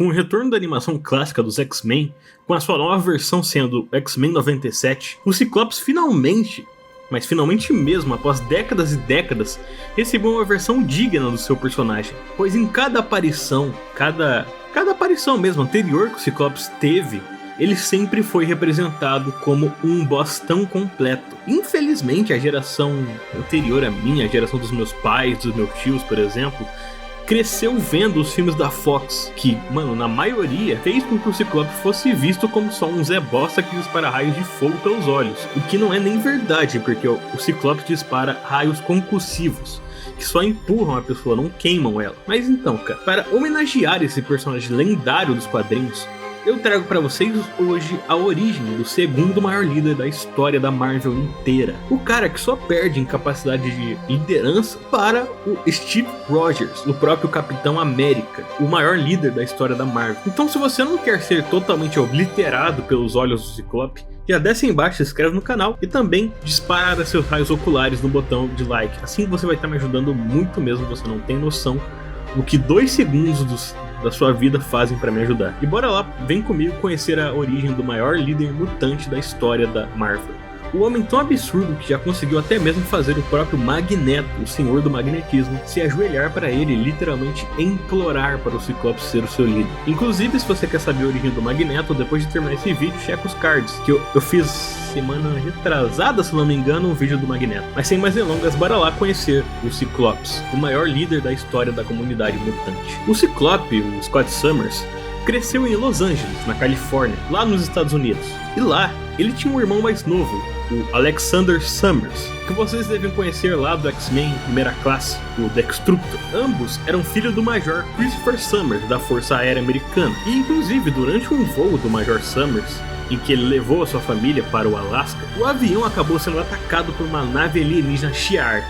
Com o retorno da animação clássica dos X-Men, com a sua nova versão sendo X-Men 97, o Ciclopes finalmente, mas finalmente mesmo, após décadas e décadas, recebeu uma versão digna do seu personagem. Pois em cada aparição, cada aparição mesmo anterior que o Ciclopes teve, ele sempre foi representado como um boss tão completo. Infelizmente, a geração anterior à minha, a geração dos meus pais, dos meus tios, por exemplo, cresceu vendo os filmes da Fox, que, mano, na maioria, fez com que o Ciclope fosse visto como só um Zé Bosta que dispara raios de fogo pelos olhos. O que não é nem verdade, porque o Ciclope dispara raios concussivos, que só empurram a pessoa, não queimam ela. Mas então, cara, para homenagear esse personagem lendário dos quadrinhos, eu trago pra vocês hoje a origem do segundo maior líder da história da Marvel inteira. O cara que só perde em capacidade de liderança para o Steve Rogers, o próprio Capitão América, o maior líder da história da Marvel. Então, se você não quer ser totalmente obliterado pelos olhos do Ciclope, já desce aí embaixo, se inscreve no canal e também dispara seus raios oculares no botão de like. Assim você vai estar me ajudando muito mesmo, você não tem noção do que 2 segundos da sua vida fazem pra me ajudar. E bora lá, vem comigo conhecer a origem do maior líder mutante da história da Marvel. O homem tão absurdo que já conseguiu até mesmo fazer o próprio Magneto, o senhor do magnetismo, se ajoelhar para ele e literalmente implorar para o Ciclope ser o seu líder. Inclusive, se você quer saber a origem do Magneto, depois de terminar esse vídeo, checa os cards, que eu fiz semana retrasada, se não me engano, um vídeo do Magneto. Mas sem mais delongas, bora lá conhecer o Ciclopes, o maior líder da história da comunidade mutante. O Ciclope, o Scott Summers, cresceu em Los Angeles, na Califórnia, lá nos Estados Unidos. E lá, ele tinha um irmão mais novo, o Alexander Summers, que vocês devem conhecer lá do X-Men Primeira Classe, o Destructor. Ambos eram filhos do Major Christopher Summers, da Força Aérea Americana. E inclusive, durante um voo do Major Summers, em que ele levou a sua família para o Alasca, o avião acabou sendo atacado por uma nave alienígena Shi'ar.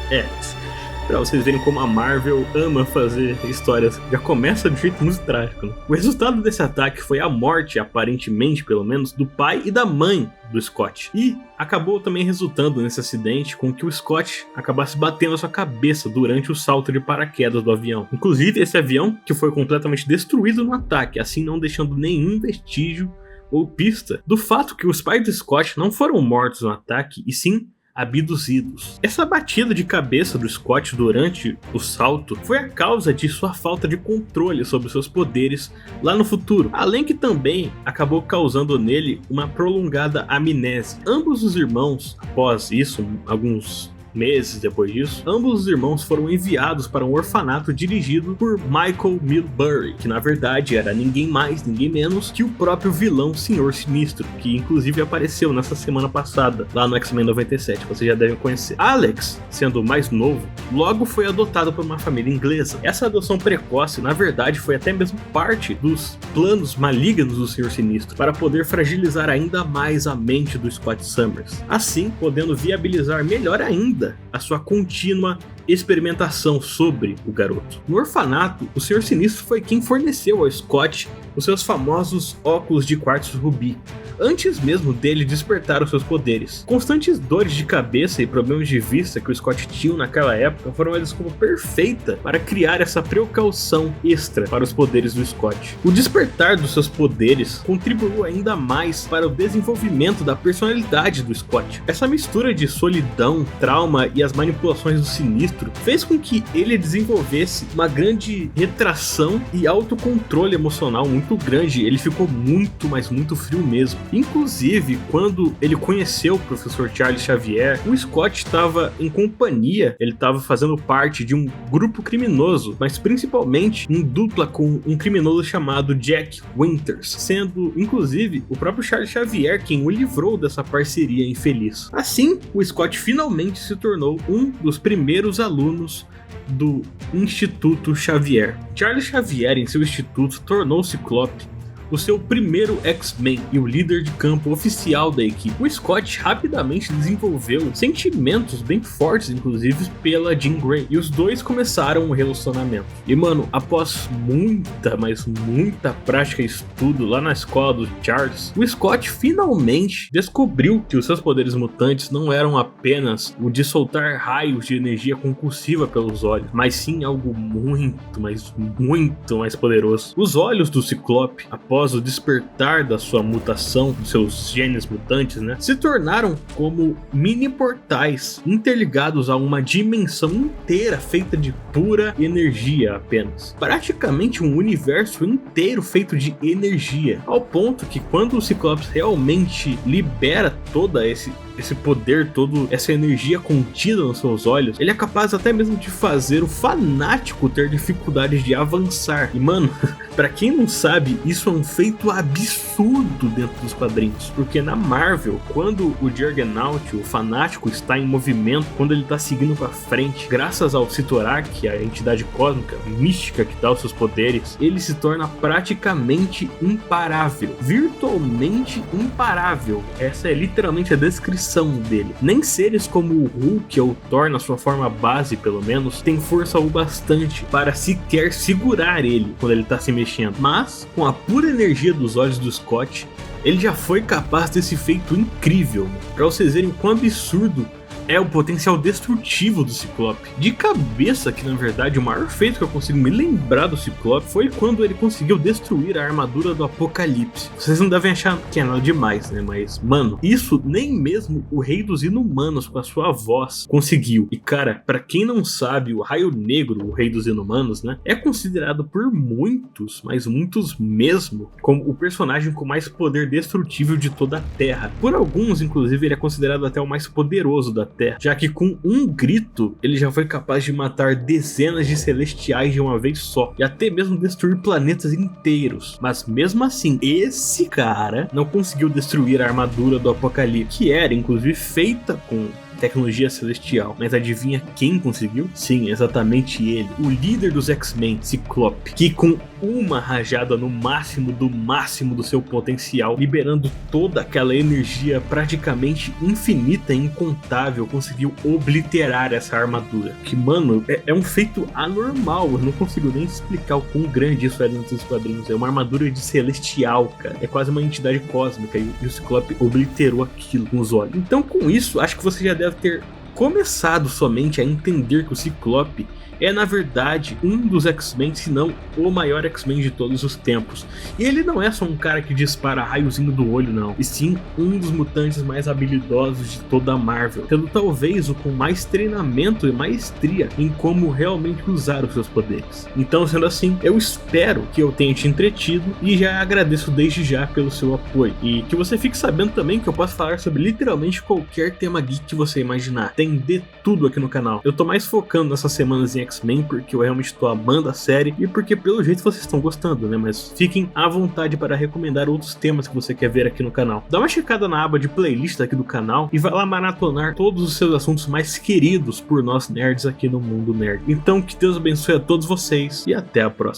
Pra vocês verem como a Marvel ama fazer histórias. Já começa de jeito muito trágico, né? O resultado desse ataque foi a morte, aparentemente pelo menos, do pai e da mãe do Scott. E acabou também resultando nesse acidente com que o Scott acabasse batendo a sua cabeça durante o salto de paraquedas do avião. Inclusive esse avião que foi completamente destruído no ataque, assim não deixando nenhum vestígio ou pista do fato que os pais do Scott não foram mortos no ataque, e sim abduzidos. Essa batida de cabeça do Scott durante o salto foi a causa de sua falta de controle sobre seus poderes lá no futuro, além que também acabou causando nele uma prolongada amnésia. Ambos os irmãos, após isso, alguns meses depois disso, ambos os irmãos foram enviados para um orfanato dirigido por Michael Milbury, que na verdade era ninguém mais, ninguém menos que o próprio vilão Senhor Sinistro, que inclusive apareceu nessa semana passada, lá no X-Men 97, vocês já devem conhecer. Alex, sendo o mais novo, logo foi adotado por uma família inglesa. Essa adoção precoce, na verdade, foi até mesmo parte dos planos malignos do Senhor Sinistro, para poder fragilizar ainda mais a mente do Scott Summers, assim podendo viabilizar melhor ainda a sua contínua experimentação sobre o garoto. No orfanato, o Senhor Sinistro foi quem forneceu ao Scott os seus famosos óculos de quartzo rubi, antes mesmo dele despertar os seus poderes. Constantes dores de cabeça e problemas de vista que o Scott tinha naquela época foram a desculpa perfeita para criar essa precaução extra para os poderes do Scott. O despertar dos seus poderes contribuiu ainda mais para o desenvolvimento da personalidade do Scott. Essa mistura de solidão, trauma e as manipulações do Sinistro fez com que ele desenvolvesse uma grande retração e autocontrole emocional muito grande. Ele ficou muito, mas muito frio mesmo. Inclusive, quando ele conheceu o professor Charles Xavier, o Scott estava em companhia, ele estava fazendo parte de um grupo criminoso, mas principalmente em dupla com um criminoso chamado Jack Winters, sendo inclusive o próprio Charles Xavier quem o livrou dessa parceria infeliz. Assim, o Scott finalmente se tornou um dos primeiros alunos do Instituto Xavier. Charles Xavier, em seu instituto, tornou o Ciclope o seu primeiro X-Men e o líder de campo oficial da equipe. O Scott rapidamente desenvolveu sentimentos bem fortes, inclusive, pela Jean Grey, e os dois começaram um relacionamento. E mano, após muita, mas muita prática e estudo lá na escola do Charles, o Scott finalmente descobriu que os seus poderes mutantes não eram apenas o de soltar raios de energia concussiva pelos olhos, mas sim algo muito, mas muito mais poderoso. Os olhos do Ciclope, após o despertar da sua mutação, dos seus genes mutantes, né, se tornaram como mini portais interligados a uma dimensão inteira feita de pura energia apenas. Praticamente um universo inteiro feito de energia, ao ponto que quando o Ciclopes realmente libera toda esse poder, toda essa energia contida nos seus olhos, ele é capaz até mesmo de fazer o fanático ter dificuldades de avançar. E mano, pra quem não sabe, isso é um feito absurdo dentro dos quadrinhos, porque na Marvel, quando o Juggernaut, o fanático, está em movimento, quando ele tá seguindo pra frente, graças ao Cyttorak, a entidade cósmica mística que dá os seus poderes, ele se torna praticamente imparável, virtualmente imparável. Essa é literalmente a descrição dele. Nem seres como o Hulk ou o Thor, na sua forma base pelo menos, tem força o bastante para sequer segurar ele quando ele tá se mexendo. Mas, com a pura energia dos olhos do Scott, ele já foi capaz desse feito incrível. Para vocês verem quão absurdo é o potencial destrutivo do Ciclope. De cabeça que, na verdade, o maior feito que eu consigo me lembrar do Ciclope foi quando ele conseguiu destruir a armadura do Apocalipse. Vocês não devem achar que é nada demais, né? Mas, mano, isso nem mesmo o Rei dos Inumanos, com a sua voz, conseguiu. E, cara, pra quem não sabe, o Raio Negro, o Rei dos Inumanos, né, é considerado por muitos, mas muitos mesmo, como o personagem com mais poder destrutível de toda a Terra. Por alguns, inclusive, ele é considerado até o mais poderoso da Terra, já que com um grito ele já foi capaz de matar dezenas de celestiais de uma vez só, e até mesmo destruir planetas inteiros. Mas mesmo assim, esse cara não conseguiu destruir a armadura do Apocalipse, que era inclusive feita com tecnologia celestial. Mas adivinha quem conseguiu? Sim, exatamente ele, o líder dos X-Men, Ciclope, que com uma rajada no máximo do seu potencial, liberando toda aquela energia praticamente infinita e incontável, conseguiu obliterar essa armadura. Que, mano, é um feito anormal. Eu não consigo nem explicar o quão grande isso é dentro dos quadrinhos. É uma armadura de celestial, cara. É quase uma entidade cósmica, e o Ciclope obliterou aquilo com os olhos. Então, com isso, acho que você já deve ter começado somente a entender que o Ciclope é, na verdade, um dos X-Men, se não o maior X-Men de todos os tempos. E ele não é só um cara que dispara raiozinho do olho, não, e sim um dos mutantes mais habilidosos de toda a Marvel, tendo talvez o com mais treinamento e maestria em como realmente usar os seus poderes. Então, sendo assim, eu espero que eu tenha te entretido e já agradeço desde já pelo seu apoio. E que você fique sabendo também que eu posso falar sobre literalmente qualquer tema geek que você imaginar. Tem de tudo aqui no canal. Eu tô mais focando nessas semanas em X-Men porque eu realmente tô amando a série e porque pelo jeito vocês estão gostando, né? Mas fiquem à vontade para recomendar outros temas que você quer ver aqui no canal. Dá uma checada na aba de playlist aqui do canal e vai lá maratonar todos os seus assuntos mais queridos por nós nerds aqui no Mundo Nerd. Então que Deus abençoe a todos vocês e até a próxima.